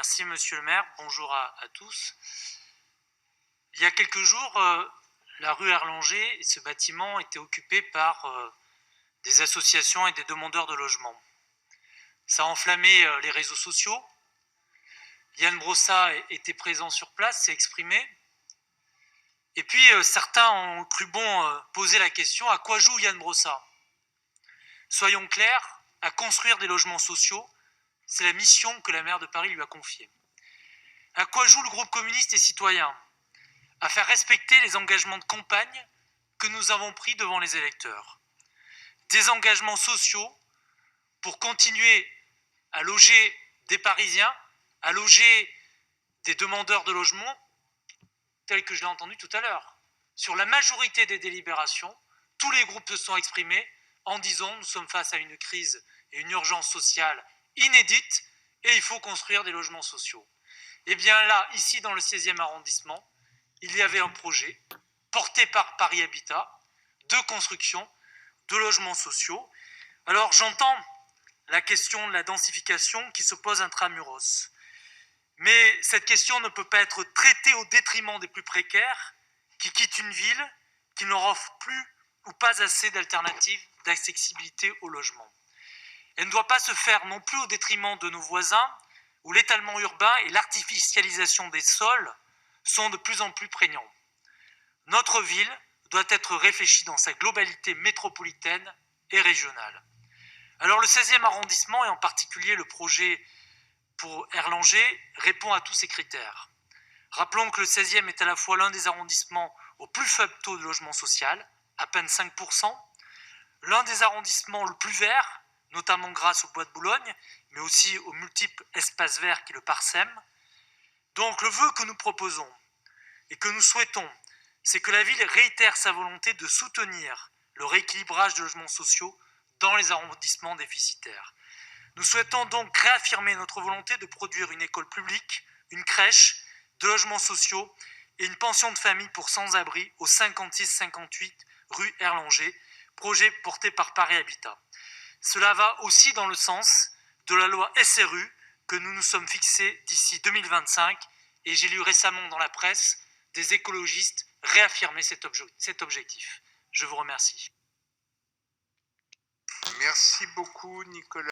Merci Monsieur le maire, bonjour à tous. Il y a quelques jours, la rue Erlanger et ce bâtiment étaient occupés par des associations et des demandeurs de logement. Ça a enflammé les réseaux sociaux. Yann Brossa était présent sur place, s'est exprimé. Et puis certains ont cru bon poser la question: à quoi joue Yann Brossa? Soyons clairs, à construire des logements sociaux, c'est la mission que la maire de Paris lui a confiée. À quoi joue le groupe communiste et citoyen? À faire respecter les engagements de campagne que nous avons pris devant les électeurs. Des engagements sociaux pour continuer à loger des Parisiens, à loger des demandeurs de logement, tels que je l'ai entendu tout à l'heure. Sur la majorité des délibérations, tous les groupes se sont exprimés en disant: nous sommes face à une crise et une urgence sociale inédite et il faut construire des logements sociaux. Et bien là, ici dans le 16e arrondissement, il y avait un projet porté par Paris Habitat de construction de logements sociaux. Alors j'entends la question de la densification qui se pose intramuros. Mais cette question ne peut pas être traitée au détriment des plus précaires qui quittent une ville qui ne leur offre plus ou pas assez d'alternatives d'accessibilité au logement. Elle ne doit pas se faire non plus au détriment de nos voisins où l'étalement urbain et l'artificialisation des sols sont de plus en plus prégnants. Notre ville doit être réfléchie dans sa globalité métropolitaine et régionale. Alors le 16e arrondissement, et en particulier le projet pour Erlanger, répond à tous ces critères. Rappelons que le 16e est à la fois l'un des arrondissements au plus faible taux de logement social, à peine 5%, l'un des arrondissements le plus vert, notamment grâce au bois de Boulogne, mais aussi aux multiples espaces verts qui le parsèment. Donc le vœu que nous proposons et que nous souhaitons, c'est que la ville réitère sa volonté de soutenir le rééquilibrage de logements sociaux dans les arrondissements déficitaires. Nous souhaitons donc réaffirmer notre volonté de produire une école publique, une crèche, de logements sociaux et une pension de famille pour sans-abri au 56-58 rue Erlanger, projet porté par Paris Habitat. Cela va aussi dans le sens de la loi SRU que nous nous sommes fixés d'ici 2025 et j'ai lu récemment dans la presse des écologistes réaffirmer cet objectif. Je vous remercie. Merci beaucoup Nicolas.